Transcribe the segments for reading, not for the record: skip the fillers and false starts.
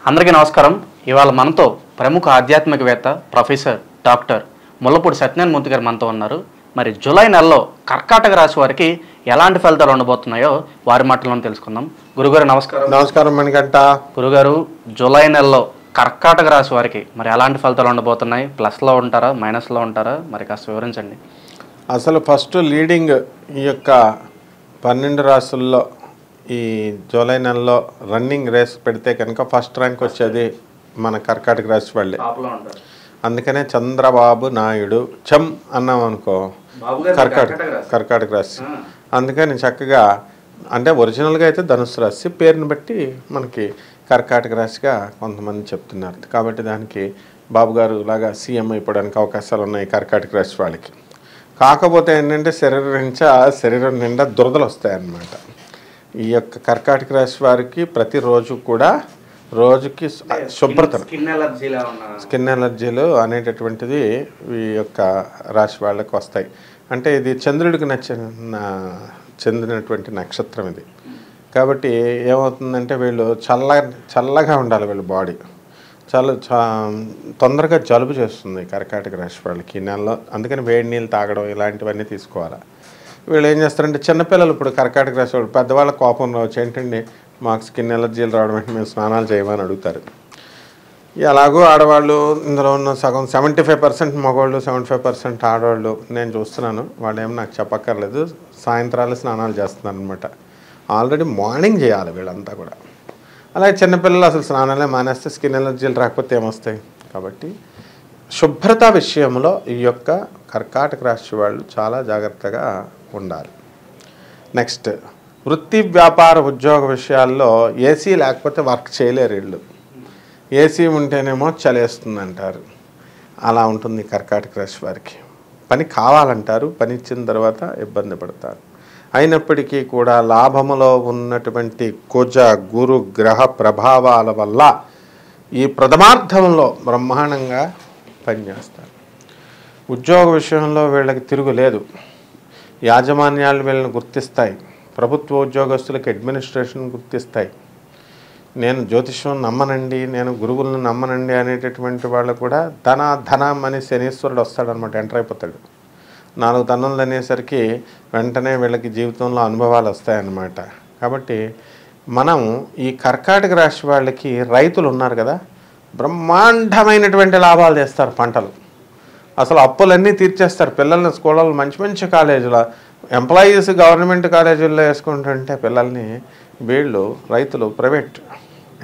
అందరికీ నమస్కారం. ఇవాళ మనతో ప్రముఖ ఆధ్యాత్మికవేత్త ప్రొఫెసర్ డాక్టర్ ముల్లపూడి సత్యనారాయణ మూర్తి గారు మనతో ఉన్నారు. మరి జూలై నెలలో కర్కాటక రాశి వారికి ఎలాంటి ఫలితాలు ఉండబోతున్నాయో వారి మాటలను తెలుసుకుందాం. గురుగారు నమస్కారం. నమస్కారం మణికంఠ. గురుగారు, జూలై నెలలో కర్కాటక రాశి వారికి మరి ఎలాంటి ఫలితాలు ఉండబోతున్నాయి? ప్లస్లో ఉంటారా, మైనస్లో ఉంటారా? మరి కాస్త వివరించండి. అసలు ఫస్ట్ లీడింగ్ ఈ యొక్క 12 రాశుల్లో ఈ జూలై నెలలో రన్నింగ్ రేస్ పెడితే కనుక ఫస్ట్ ర్యాంక్ వచ్చేది మన కర్కాటక రాశి వాళ్ళే. అందుకనే చంద్రబాబు నాయుడు చం అన్నాం అనుకో, కర్కాటక రాశి. అందుకని చక్కగా అంటే ఒరిజినల్గా అయితే ధనుసు రాశి, పేరుని బట్టి మనకి కర్కాటక రాశిగా కొంతమంది చెప్తున్నారు. కాబట్టి దానికి బాబు గారు లాగా సీఎం అయిపోవడానికి అవకాశాలు ఉన్నాయి కర్కాటక రాశి వాళ్ళకి. కాకపోతే ఏంటంటే శరీరం నిండా దురదలు వస్తాయన్నమాట. ఈ యొక్క కర్కాటక రాశి వారికి ప్రతిరోజు కూడా రోజుకి శుభ్రత, స్కిన్ ఎలర్జీలు అనేటటువంటిది ఈ యొక్క రాశి వాళ్ళకి వస్తాయి. అంటే ఇది చంద్రుడికి చెందినటువంటి నక్షత్రం ఇది. కాబట్టి ఏమవుతుందంటే వీళ్ళు చల్లగా ఉండాలి, వీళ్ళ బాడీ తొందరగా జలుబు చేస్తుంది కర్కాటక రాశి వాళ్ళకి ఈ నెలలో. అందుకని వేడి నీళ్ళు తాగడం ఇలాంటివన్నీ తీసుకోవాలి. వీళ్ళు ఏం చేస్తారంటే చిన్నపిల్లలు, ఇప్పుడు కర్కాటక రాశి వాళ్ళు పెద్దవాళ్ళ కోపం రావచ్చు, ఏంటండి మాకు స్కిన్ ఎలర్జీలు రావడం అంటే మేము స్నానాలు చేయమని అడుగుతారు. ఎలాగో ఆడవాళ్ళు ఇందులో ఉన్న సగం 75% మగవాళ్ళు, 75% ఆడవాళ్ళు నేను చూస్తున్నాను. వాళ్ళు ఏమో నాకు చెప్పక్కర్లేదు, సాయంత్రాలు స్నానాలు చేస్తున్నారు అనమాట. ఆల్రెడీ మార్నింగ్ చేయాలి వీళ్ళంతా కూడా. అలాగే చిన్నపిల్లలు అసలు స్నానాలే మానేస్తే స్కిన్ ఎలర్జీలు రాకపోతే ఏమొస్తాయి? కాబట్టి శుభ్రత విషయంలో ఈ యొక్క కర్కాటక రాశి వాళ్ళు చాలా జాగ్రత్తగా ఉండాలి. నెక్స్ట్, వృత్తి వ్యాపార ఉద్యోగ విషయాల్లో ఏసీ లేకపోతే వర్క్ చేయలేరు వీళ్ళు. ఏసీ ఉంటేనేమో చలేస్తుంది అంటారు. అలా ఉంటుంది కర్కాటక రాశి వారికి. పని కావాలంటారు, పని ఇచ్చిన తర్వాత ఇబ్బంది పడతారు. అయినప్పటికీ కూడా లాభములో ఉన్నటువంటి కుజ గురు గ్రహ ప్రభావాల వల్ల ఈ ప్రథమార్థంలో బ్రహ్మాండంగా పనిచేస్తారు. ఉద్యోగ విషయంలో వీళ్ళకి తిరుగులేదు. యాజమాన్యాలు వీళ్ళని గుర్తిస్తాయి. ప్రభుత్వ ఉద్యోగస్తులకి అడ్మినిస్ట్రేషన్ గుర్తిస్తాయి. నేను జ్యోతిష్యం నమ్మనండి, నేను గురువులను నమ్మనండి అనేటటువంటి వాళ్ళు కూడా ధనం అని శనీశ్వరుడు వస్తాడనమాట, ఎంటర్ అయిపోతాడు. 4 తన్నులు అనేసరికి వెంటనే వీళ్ళకి జీవితంలో అనుభవాలు వస్తాయన్నమాట. కాబట్టి మనం ఈ కర్కాటక రాశి వాళ్ళకి రైతులు ఉన్నారు కదా, బ్రహ్మాండమైనటువంటి లాభాలు చేస్తారు. పంటలు అసలు అప్పులన్నీ తీర్చేస్తారు. పిల్లల్ని స్కూళ్ళలో మంచి కాలేజీలో ఎంప్లాయీస్ గవర్నమెంట్ కాలేజీల్లో వేసుకుంటుంటే పిల్లల్ని వీళ్ళు రైతులు ప్రైవేట్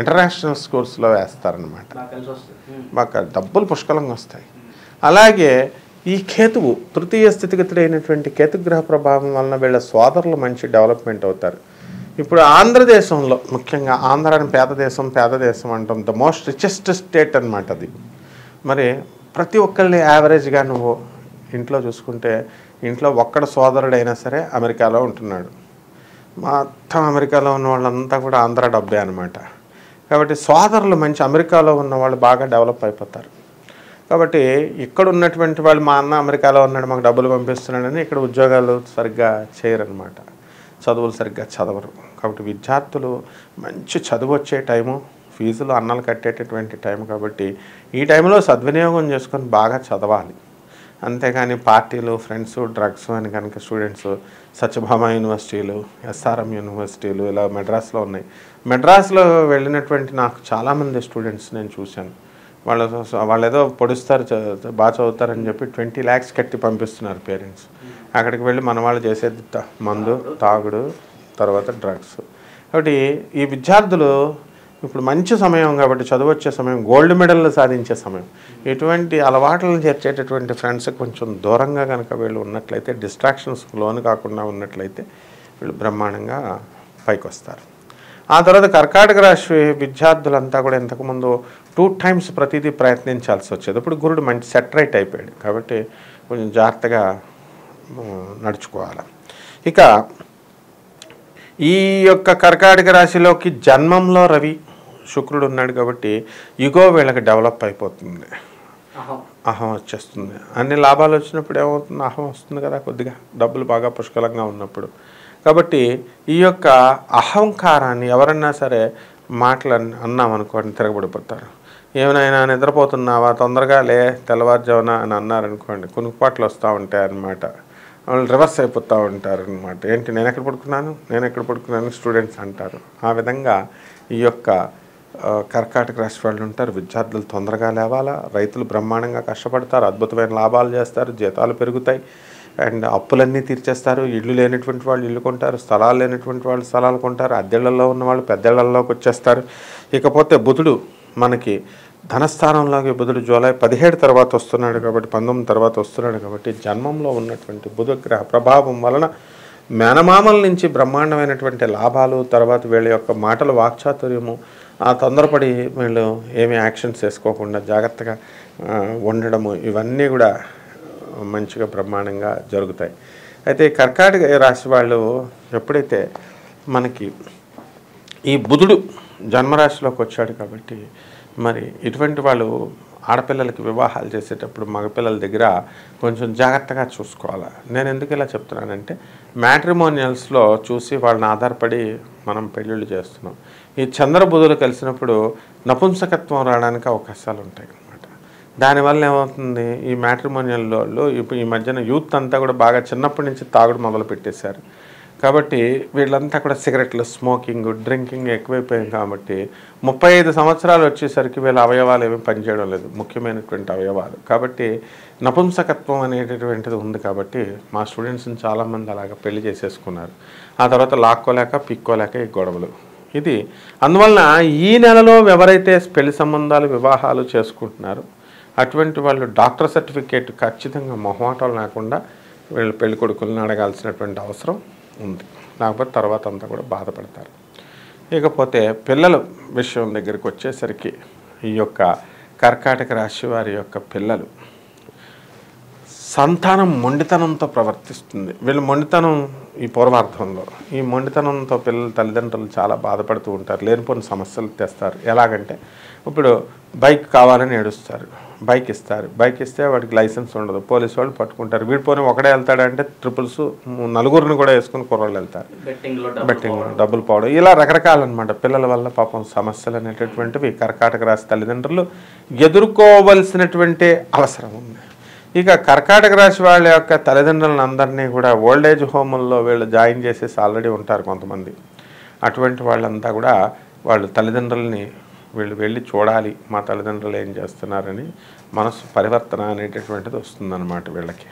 ఇంటర్నేషనల్ స్కూల్స్లో వేస్తారనమాట. బాగా డబ్బులు పుష్కలంగా వస్తాయి. అలాగే ఈ కేతువు తృతీయ స్థితిగతుడైనటువంటి కేతుగ్రహ ప్రభావం వలన వీళ్ళ సోదరులు మంచి డెవలప్మెంట్ అవుతారు. ఇప్పుడు ఆంధ్రదేశంలో ముఖ్యంగా, ఆంధ్రాని పేద దేశం అంటాం, ద మోస్ట్ రిచెస్ట్ స్టేట్ అనమాట అది. మరి ప్రతి ఒక్కరిని యావరేజ్గా నువ్వు ఇంట్లో చూసుకుంటే ఇంట్లో ఒక్కడ సోదరుడైనా సరే అమెరికాలో ఉంటున్నాడు. మొత్తం అమెరికాలో ఉన్న వాళ్ళంతా కూడా ఆంధ్ర డబ్బే అనమాట. కాబట్టి సోదరులు మంచి అమెరికాలో ఉన్న వాళ్ళు బాగా డెవలప్ అయిపోతారు. కాబట్టి ఇక్కడ ఉన్నటువంటి వాళ్ళు మా అన్న అమెరికాలో ఉన్నాడు మాకు డబ్బులు పంపిస్తున్నాడని ఇక్కడ ఉద్యోగాలు సరిగ్గా చేయరనమాట, చదువులు సరిగ్గా చదవరు. కాబట్టి విద్యార్థులు మంచి చదువు వచ్చే టైము, ఫీజులు అన్నలు కట్టేటటువంటి టైం. కాబట్టి ఈ టైంలో సద్వినియోగం చేసుకొని బాగా చదవాలి. అంతేగాని పార్టీలు, ఫ్రెండ్స్, డ్రగ్స్ అని కనుక స్టూడెంట్స్ సత్యభామ యూనివర్సిటీలు, ఎస్ఆర్ఎం యూనివర్సిటీలు ఇలా మెడ్రాస్లో ఉన్నాయి. మెడ్రాస్లో వెళ్ళినటువంటి నాకు చాలామంది స్టూడెంట్స్ నేను చూశాను. వాళ్ళు ఏదో పొడుస్తారు, బాగా చదువుతారని చెప్పి 20 lakhs కట్టి పంపిస్తున్నారు పేరెంట్స్. అక్కడికి వెళ్ళి మన వాళ్ళు చేసేది మందు, తాగుడు, తర్వాత డ్రగ్స్. కాబట్టి ఈ విద్యార్థులు ఇప్పుడు మంచి సమయం కాబట్టి, చదువు వచ్చే సమయం, గోల్డ్ మెడల్ సాధించే సమయం. ఇటువంటి అలవాట్లను చేర్చేటటువంటి ఫ్రెండ్స్ కొంచెం దూరంగా కనుక వీళ్ళు ఉన్నట్లయితే, డిస్ట్రాక్షన్స్ లోను కాకుండా ఉన్నట్లయితే వీళ్ళు బ్రహ్మాండంగా పైకి వస్తారు. ఆ తర్వాత కర్కాటక రాశి విద్యార్థులంతా కూడా ఇంతకుముందు 2 times ప్రతిదీ ప్రయత్నించాల్సి వచ్చేది. ఇప్పుడు గురుడు మంచి సెటరైట్ అయిపోయాడు కాబట్టి కొంచెం జాగ్రత్తగా నడుచుకోవాలి. ఇక ఈ యొక్క కర్కాటక రాశిలోకి జన్మంలో రవి శుక్రుడు ఉన్నాడు కాబట్టి ఇగో వీళ్ళకి డెవలప్ అయిపోతుంది, అహం వచ్చేస్తుంది. అన్ని లాభాలు వచ్చినప్పుడు ఏమవుతుంది? అహం వస్తుంది కదా, కొద్దిగా డబ్బులు బాగా పుష్కలంగా ఉన్నప్పుడు. కాబట్టి ఈ యొక్క అహంకారాన్ని ఎవరన్నా సరే మాటలు అన్నామనుకోండి తిరగబడిపోతారు. ఏమైనా నిద్రపోతున్నావా, తొందరగా లే, తెల్లవారుజామున అని అన్నారనుకోండి కునుకుపాట్లు వస్తూ ఉంటాయి అన్నమాట. వాళ్ళు రివర్స్ అయిపోతూ ఉంటారు అనమాట. ఏంటి నేను ఎక్కడ పడుకున్నాను స్టూడెంట్స్ అంటారు. ఆ విధంగా ఈ యొక్క కర్కాటక రాశి వాళ్ళు ఉంటారు. విద్యార్థులు తొందరగా లేవాలా, రైతులు బ్రహ్మాండంగా కష్టపడతారు, అద్భుతమైన లాభాలు చేస్తారు, జీతాలు పెరుగుతాయి, అండ్ అప్పులన్నీ తీర్చేస్తారు. ఇల్లు లేనటువంటి వాళ్ళు ఇల్లు కొంటారు, స్థలాలు లేనటువంటి వాళ్ళు స్థలాలు కొంటారు, అద్దెళ్లలో ఉన్న వాళ్ళు పెద్దళ్లలోకి వచ్చేస్తారు. ఇకపోతే బుధుడు మనకి ధనస్థానంలోకి బుధుడు జూలై 17 తర్వాత వస్తున్నాడు కాబట్టి 19 తర్వాత వస్తున్నాడు కాబట్టి జన్మంలో ఉన్నటువంటి బుధగ్రహ ప్రభావం వలన మేనమామల నుంచి బ్రహ్మాండమైనటువంటి లాభాలు, తర్వాత వీళ్ళ యొక్క మాటలు వాక్చాతుర్యము, ఆ తొందరపడి వీళ్ళు ఏమీ యాక్షన్స్ వేసుకోకుండా జాగ్రత్తగా ఉండడము, ఇవన్నీ కూడా మంచిగా బ్రహ్మాండంగా జరుగుతాయి. అయితే కర్కాటక రాశి వాళ్ళు ఎప్పుడైతే మనకి ఈ బుధుడు జన్మరాశిలోకి వచ్చాడు కాబట్టి మరి ఇటువంటి వాళ్ళు ఆడపిల్లలకి వివాహాలు చేసేటప్పుడు మగపిల్లల దగ్గర కొంచెం జాగ్రత్తగా చూసుకోవాలి. నేను ఎందుకు ఇలా చెప్తున్నానంటే మ్యాట్రిమోనియల్స్లో చూసి వాళ్ళని ఆధారపడి మనం పెళ్ళిళ్ళు చేస్తున్నాం. ఈ చంద్రబుధులు కలిసినప్పుడు నపుంసకత్వం రావడానికి అవకాశాలు ఉంటాయి అన్నమాట. దానివల్ల ఏమవుతుంది, ఈ మ్యాట్రిమోనియల్లో ఇప్పుడు ఈ మధ్యన యూత్ అంతా కూడా బాగా చిన్నప్పటి నుంచి తాగుడు మొదలు పెట్టేశారు కాబట్టి వీళ్ళంతా కూడా సిగరెట్లు, స్మోకింగ్, డ్రింకింగ్ ఎక్కువైపోయింది కాబట్టి 35 సంవత్సరాలు వచ్చేసరికి వీళ్ళ అవయవాలు ఏమీ పనిచేయడం లేదు, ముఖ్యమైనటువంటి అవయవాలు. కాబట్టి నపుంసకత్వం అనేటటువంటిది ఉంది కాబట్టి మా స్టూడెంట్స్ని చాలామంది అలాగ పెళ్లి చేసేసుకున్నారు. ఆ తర్వాత లాక్కోలేక పిక్కోలేక ఈ గొడవలు. ఇది అందువలన ఈ నెలలో ఎవరైతే పెళ్లి సంబంధాలు వివాహాలు చేసుకుంటున్నారో అటువంటి వాళ్ళు డాక్టర్ సర్టిఫికేట్ ఖచ్చితంగా మొహమాటం లేకుండా వీళ్ళు పెళ్లి కొడుకులను అడగాల్సినటువంటి అవసరం ఉంది. లేకపోతే తర్వాత అంతా కూడా బాధపడతారు. ఇకపోతే పిల్లల విషయం దగ్గరికి వచ్చేసరికి ఈ యొక్క కర్కాటక రాశి వారి యొక్క పిల్లలు సంతానం మొండితనంతో ప్రవర్తిస్తుంది. వీళ్ళు మొండితనం ఈ పూర్వార్థంలో ఈ మొండితనంతో పిల్లల తల్లిదండ్రులు చాలా బాధపడుతూ ఉంటారు, లేనిపోని సమస్యలు తెస్తారు. ఎలాగంటే ఇప్పుడు బైక్ కావాలని ఏడుస్తారు, బైక్ ఇస్తారు, బైక్ ఇస్తే వాడికి లైసెన్స్ ఉండదు, పోలీసు వాళ్ళు పట్టుకుంటారు. వీడిపోని ఒకడే వెళ్తాడంటే ట్రిపుల్స్ నలుగురిని కూడా వేసుకుని కుర్రోళ్ళు వెళ్తారు, బెట్టింగ్ డబ్బులు పోవడం, ఇలా రకరకాలన్నమాట. పిల్లల వల్ల పాపం సమస్యలు అనేటటువంటివి కర్కాటక రాశి తల్లిదండ్రులు ఎదుర్కోవలసినటువంటి అవసరం ఉంది. ఇక కర్కాటక రాశి వాళ్ళ యొక్క తల్లిదండ్రులను అందరినీ కూడా ఓల్డేజ్ హోముల్లో వీళ్ళు జాయిన్ చేసేసి ఆల్రెడీ ఉంటారు కొంతమంది. అటువంటి వాళ్ళంతా కూడా వాళ్ళు తల్లిదండ్రులని వీళ్ళు వెళ్ళి చూడాలి, మా తల్లిదండ్రులు ఏం చేస్తున్నారని మనసు పరివర్తన అనేటటువంటిది వస్తుందన్నమాట వీళ్ళకి.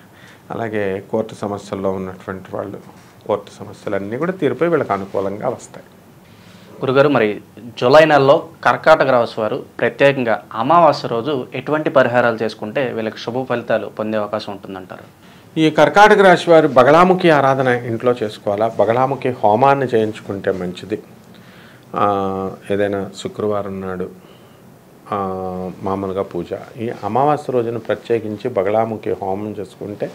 అలాగే కోర్టు సమస్యల్లో ఉన్నటువంటి వాళ్ళు కోర్టు సమస్యలన్నీ కూడా తీరిపోయి వీళ్ళకి అనుకూలంగా వస్తాయి. గురుగారు, మరి జూలై నెలలో కర్కాటక రాశి వారు ప్రత్యేకంగా అమావాస్య రోజు ఎటువంటి పరిహారాలు చేసుకుంటే వీళ్ళకి శుభ ఫలితాలు పొందే అవకాశం ఉంటుందంటారు? ఈ కర్కాటక రాశి వారు బగళాముఖి ఆరాధన ఇంట్లో చేసుకోవాలా, బగళాముఖి హోమాన్ని చేయించుకుంటే మంచిది. ఏదైనా శుక్రవారం నాడు మామూలుగా పూజ, ఈ అమావాస్య రోజున ప్రత్యేకించి బగళాముఖి హోమం చేసుకుంటే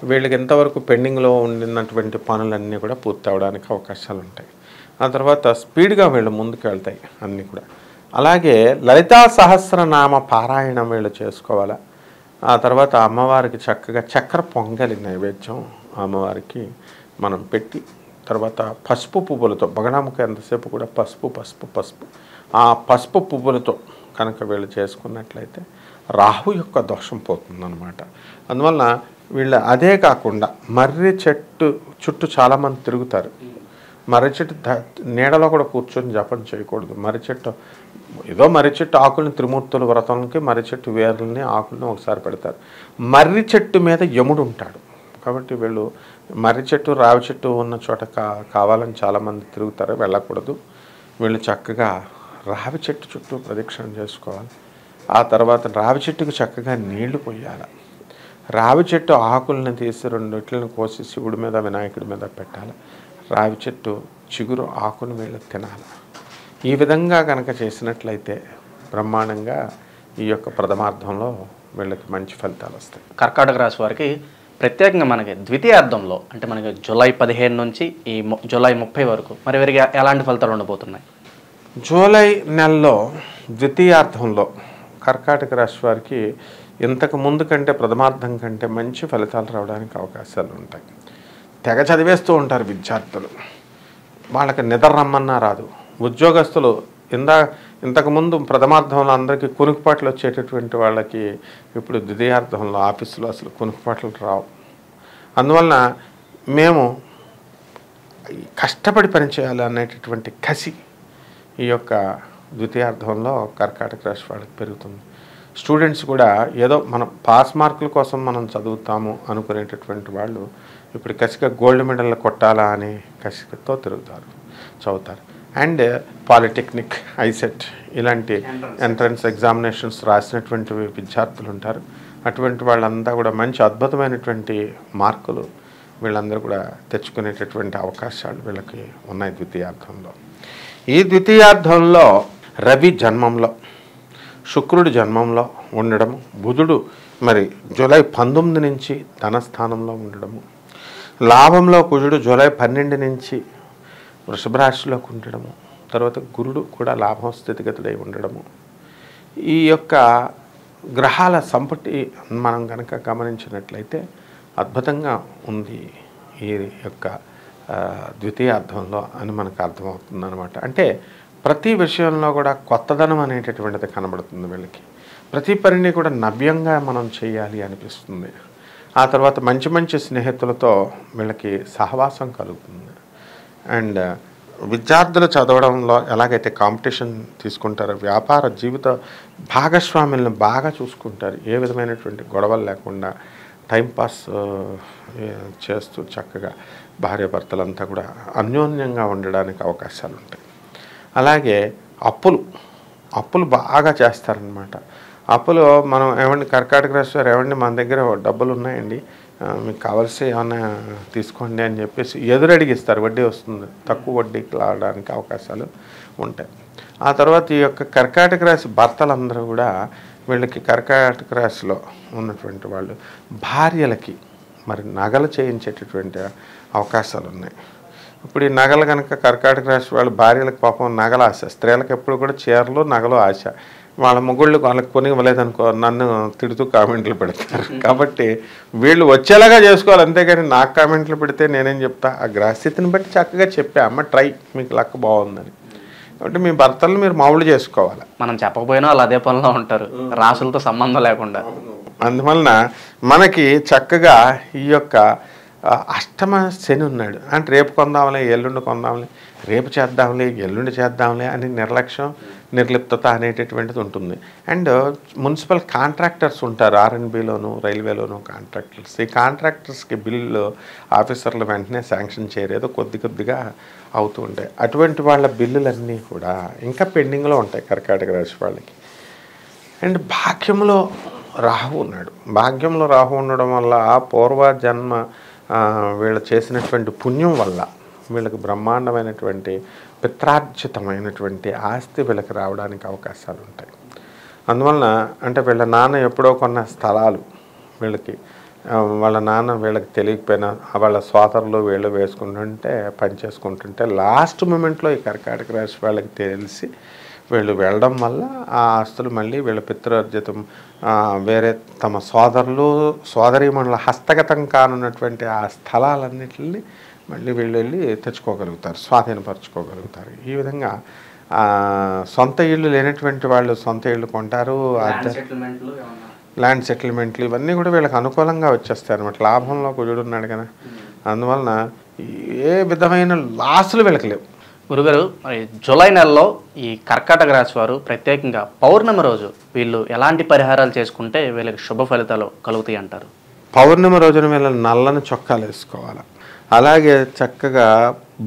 వీళ్ళకి ఎంతవరకు పెండింగ్లో ఉండినటువంటి పనులన్నీ కూడా పూర్తి అవడానికి అవకాశాలు ఉంటాయి. ఆ తర్వాత స్పీడ్గా వీళ్ళు ముందుకు వెళ్తాయి అన్నీ కూడా. అలాగే లలితా సహస్రనామ పారాయణం వీళ్ళు చేసుకోవాలి. ఆ తర్వాత అమ్మవారికి చక్కగా చక్కెర పొంగలి నైవేద్యం అమ్మవారికి మనం పెట్టి, తర్వాత పసుపు పువ్వులతో బగళాముఖి ఎంతసేపు కూడా పసుపు ఆ పసుపు పువ్వులతో కనుక వీళ్ళు చేసుకున్నట్లయితే రాహు యొక్క దోషం పోతుందన్నమాట. అందువల్ల వీళ్ళు అదే కాకుండా మర్రి చెట్టు చుట్టూ చాలామంది తిరుగుతారు. మర్రి చెట్టు నీడలో కూడా కూర్చొని జపం చేయకూడదు. మర్రి చెట్టు ఆకుల్ని త్రిమూర్తుల వ్రతానికి మర్రి చెట్టు వేర్లని ఆకుల్ని ఒకసారి పెడతారు. మర్రి చెట్టు మీద యముడు ఉంటాడు కాబట్టి వీళ్ళు మర్రి చెట్టు రావి చెట్టు ఉన్న చోట కావాలని చాలామంది తిరుగుతారు, వెళ్ళకూడదు. వీళ్ళు చక్కగా రావి చెట్టు చుట్టూ ప్రదక్షిణ చేసుకోవాలి. ఆ తర్వాత రావి చెట్టుకు చక్కగా నీళ్లు పోయాలి. రావి చెట్టు ఆకులను తీసి 2 ఇట్లను కోసి శివుడి మీద వినాయకుడి మీద పెట్టాలి. రావి చెట్టు చిగురు ఆకును వీళ్ళు తినాలి. ఈ విధంగా కనుక చేసినట్లయితే బ్రహ్మాండంగా ఈ యొక్క ప్రథమార్థంలో వీళ్ళకి మంచి ఫలితాలు వస్తాయి. కర్కాటక రాశి వారికి ప్రత్యేకంగా మనకి ద్వితీయార్థంలో అంటే మనకి జూలై 15 నుంచి ఈ జూలై 30 వరకు మరి వీరికి ఎలాంటి ఫలితాలు ఉండబోతున్నాయి? జూలై నెలలో ద్వితీయార్థంలో కర్కాటక రాశి వారికి ఇంతకు ముందు కంటే ప్రథమార్థం కంటే మంచి ఫలితాలు రావడానికి అవకాశాలు ఉంటాయి. తెగ చదివేస్తూ ఉంటారు విద్యార్థులు, వాళ్ళకి నిద్ర రమ్మన్నా రాదు. ఉద్యోగస్తులు ఇంతకుముందు ప్రథమార్థంలో అందరికీ కునుకుపాట్లు వచ్చేటటువంటి వాళ్ళకి ఇప్పుడు ద్వితీయార్థంలో ఆఫీసులో అసలు కునుకుపాట్లు రావు. అందువలన మేము కష్టపడి పనిచేయాలి అనేటటువంటి కసి ఈ యొక్క ద్వితీయార్థంలో కర్కాటక రాశి వాళ్ళకి పెరుగుతుంది. స్టూడెంట్స్ కూడా ఏదో మనం పాస్ మార్కుల కోసం మనం చదువుతాము అనుకునేటటువంటి వాళ్ళు ఇప్పుడు కసిగా గోల్డ్ మెడల్ కొట్టాలా అని కసితో చదువుతారు. అండ్ పాలిటెక్నిక్, ఐసెట్ ఇలాంటి ఎంట్రన్స్ ఎగ్జామినేషన్స్ రాసినటువంటి విద్యార్థులు ఉంటారు. అటువంటి వాళ్ళంతా కూడా మంచి అద్భుతమైనటువంటి మార్కులు వీళ్ళందరూ కూడా తెచ్చుకునేటటువంటి అవకాశాలు వీళ్ళకి ఉన్నాయి ద్వితీయార్థంలో. ఈ ద్వితీయార్థంలో రవి జన్మంలో, శుక్రుడు జన్మంలో ఉండడము, బుధుడు మరి జూలై 19 నుంచి ధనస్థానంలో ఉండడము, లాభంలో కుజుడు జూలై 12 నుంచి వృషభ రాశిలోకి ఉండడము, తర్వాత గురుడు కూడా లాభం స్థితిగతుడై ఉండడము, ఈ యొక్క గ్రహాల సంపటి మనం కనుక గమనించినట్లయితే అద్భుతంగా ఉంది ఈ యొక్క ద్వితీయార్థంలో అని మనకు అర్థమవుతుంది అనమాట. అంటే ప్రతి విషయంలో కూడా కొత్తదనం అనేటటువంటిది కనబడుతుంది వీళ్ళకి. ప్రతి పనిని కూడా నవ్యంగా మనం చేయాలి అనిపిస్తుంది. ఆ తర్వాత మంచి మంచి స్నేహితులతో వీళ్ళకి సహవాసం కలుగుతుంది. అండ్ విద్యార్థులు చదవడంలో ఎలాగైతే కాంపిటీషన్ తీసుకుంటారో, వ్యాపార జీవిత భాగస్వాములను బాగా చూసుకుంటారు. ఏ విధమైనటువంటి గొడవలు లేకుండా టైంపాస్ చేస్తూ చక్కగా భార్యాభర్తలంతా కూడా అన్యోన్యంగా ఉండడానికి అవకాశాలు ఉంటాయి. అలాగే అప్పులు బాగా చేస్తారనమాట. అప్పులు మనం ఏమండి కర్కాటక రాశి వారు ఏమండి మన దగ్గర డబ్బులు ఉన్నాయండి, మీకు కావాల్సి ఏమన్నా తీసుకోండి అని చెప్పేసి ఎదురడిగిస్తారు. వడ్డీ వస్తుంది, తక్కువ వడ్డీకి రావడానికి అవకాశాలు ఉంటాయి. ఆ తర్వాత ఈ యొక్క కర్కాటక రాశి భర్తలందరూ కూడా వీళ్ళకి కర్కాటక రాశిలో ఉన్నటువంటి వాళ్ళు భార్యలకి మరి నగలు చేయించేటటువంటి అవకాశాలు ఉన్నాయి. ఇప్పుడు ఈ నగలు కనుక కర్కాటక రాశి వాళ్ళు భార్యలకు పాపం నగల ఆశ, స్త్రీలకు ఎప్పుడు కూడా చీరలు నగలు ఆశ. వాళ్ళ మొగుళ్ళు వాళ్ళకి కొని ఇవ్వలేదనుకో నన్ను తిడుతూ కామెంట్లు పెడతారు. కాబట్టి వీళ్ళు వచ్చేలాగా చేసుకోవాలి, అంతేగాని నాకు కామెంట్లు పెడితే నేనేం చెప్తా, ఆ గ్రహస్థితిని బట్టి చక్కగా చెప్పా, అమ్మ ట్రై, మీకు లక్ బాగుందని. కాబట్టి మీ భర్తలు మీరు మామూలు చేసుకోవాలి. మనం చెప్పకపోయినా వాళ్ళు అదే పనిలో ఉంటారు, రాసులతో సంబంధం లేకుండా. అందువలన మనకి చక్కగా ఈ యొక్క అష్టమ శని ఉన్నాడు అంటే రేపు కొందాంలే, ఎల్లుండి కొందాంలే, రేపు చేద్దాంలే, ఎల్లుండి చేద్దాంలే అని నిర్లక్ష్యం, నిర్లిప్తత అనేటటువంటిది ఉంటుంది. అండ్ మున్సిపల్ కాంట్రాక్టర్స్ ఉంటారు, ఆర్ఎన్బిలోను రైల్వేలోను కాంట్రాక్టర్స్. ఈ కాంట్రాక్టర్స్కి బిల్లు ఆఫీసర్లు వెంటనే శాంక్షన్ చేయలేదు, కొద్దిగా అవుతూ ఉంటాయి. అటువంటి వాళ్ళ బిల్లులన్నీ కూడా ఇంకా పెండింగ్లో ఉంటాయి కర్కాటక రాశి వాళ్ళకి. అండ్ భాగ్యంలో రాహు ఉన్నాడు. భాగ్యంలో రాహు ఉండడం వల్ల పూర్వజన్మ వీళ్ళు చేసినటువంటి పుణ్యం వల్ల వీళ్ళకి బ్రహ్మాండమైనటువంటి పిత్రార్జితమైనటువంటి ఆస్తి వీళ్ళకి రావడానికి అవకాశాలు ఉంటాయి. అందువలన అంటే వీళ్ళ నాన్న ఎప్పుడో కొన్న స్థలాలు వీళ్ళకి, వాళ్ళ నాన్న వీళ్ళకి తెలియకపోయినా వాళ్ళ సోదరులు వీళ్ళు వేసుకుంటుంటే పని చేసుకుంటుంటే లాస్ట్ మూమెంట్లో ఈ కర్కాటక రాశి వాళ్ళకి తెలిసి వీళ్ళు వెళ్ళడం వల్ల ఆ ఆస్తులు మళ్ళీ వీళ్ళ పితృర్జితం వేరే తమ సోదరులు సోదరీమణుల హస్తగతం కానున్నటువంటి ఆ స్థలాలన్నింటినీ మళ్ళీ వీళ్ళు వెళ్ళి తెచ్చుకోగలుగుతారు, స్వాధీనపరచుకోగలుగుతారు. ఈ విధంగా సొంత ఇళ్ళు లేనటువంటి వాళ్ళు సొంత ఇళ్ళు కొంటారు. ల్యాండ్ సెటిల్మెంట్లు ఇవన్నీ కూడా వీళ్ళకి అనుకూలంగా వచ్చేస్తాయి అన్నమాట. లాభంలో కుజుడు ఉన్నాడు కదా, అందువలన ఏ విధమైన లాసులు వీళ్ళకి లేవు. గురుగారు, మరి జూలై నెలలో ఈ కర్కాటక రాశి వారు ప్రత్యేకంగా పౌర్ణమి రోజు వీళ్ళు ఎలాంటి పరిహారాలు చేసుకుంటే వీళ్ళకి శుభ ఫలితాలు కలుగుతాయి అంటారు? పౌర్ణమి రోజున వీళ్ళ నల్లని చొక్కాలు వేసుకోవాలి. అలాగే చక్కగా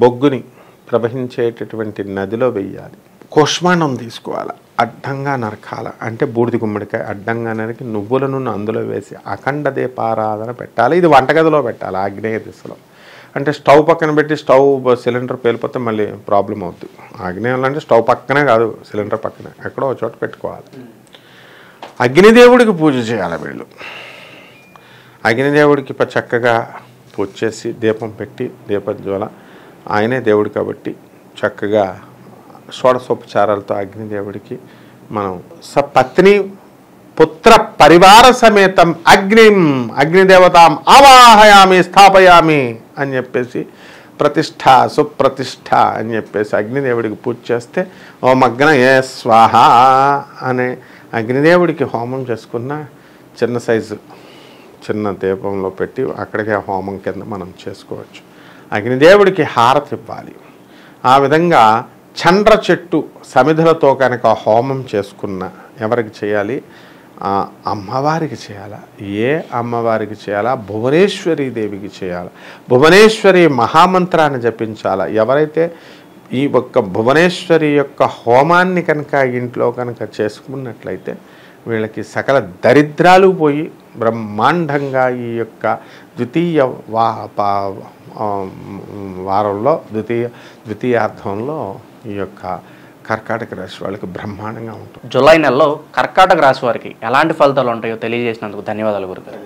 బొగ్గుని ప్రవహించేటటువంటి నదిలో వెయ్యాలి. కుష్మాండం తీసుకోవాలి, అడ్డంగా నరకాల అంటే బూడిద గుమ్మడికాయ అడ్డంగా నరికి నువ్వులను అందులో వేసి అఖండ దీపారాధన పెట్టాలి. ఇది వంటగదిలో పెట్టాలి, ఆగ్నేయ దిశలో. అంటే స్టవ్ పక్కన పెట్టి స్టవ్ సిలిండర్ పేలిపోతే మళ్ళీ ప్రాబ్లం అవుతుంది. ఆగ్నేయంలో అంటే స్టవ్ పక్కనే కాదు, సిలిండర్ పక్కనే ఎక్కడో ఒక చోట పెట్టుకోవాలి. అగ్నిదేవుడికి పూజ చేయాలి వీళ్ళు. అగ్నిదేవుడికి చక్కగా పూజ చేసి దీపం పెట్టి దీపజ్వాల, ఆయనే దేవుడు కాబట్టి చక్కగా షోడశోపచారాలతో అగ్నిదేవుడికి మనం పత్ని పుత్ర పరివార సమేతం అగ్నిదేవతాం ఆవాహయామి స్థాపయామి అని చెప్పేసి ప్రతిష్ఠ సుప్రతిష్ఠ అని చెప్పేసి అగ్నిదేవుడికి పూజ చేస్తే ఓ అగ్నయే స్వాహ అనే అగ్నిదేవుడికి హోమం చేసుకున్న చిన్న సైజు చిన్న దీపంలో పెట్టి అక్కడికే హోమం కింద మనం చేసుకోవచ్చు. అగ్నిదేవుడికి హారతి ఇవ్వాలి. ఆ విధంగా చండ్ర చెట్టు సమిధులతో కనుక హోమం చేసుకున్న ఎవరికి చేయాలి? అమ్మవారికి చేయాలా? ఏ అమ్మవారికి చేయాలా? భువనేశ్వరీ దేవికి చేయాలా? భువనేశ్వరి మహామంత్రాన్ని జపించాలా? ఎవరైతే ఈ ఒక్క భువనేశ్వరి యొక్క హోమాన్ని కనుక ఇంట్లో కనుక చేసుకున్నట్లయితే వీళ్ళకి సకల దరిద్రాలు పోయి బ్రహ్మాండంగా ఈ యొక్క ద్వితీయ వారంలో ద్వితీయార్థంలో ఈ యొక్క కర్కాటక రాశి వాళ్ళకి బ్రహ్మాండంగా ఉంటుంది. జూలై నెలలో కర్కాటక రాశి వారికి ఎలాంటి ఫలితాలు ఉంటాయో తెలియజేసినందుకు ధన్యవాదాలు గురుగారు.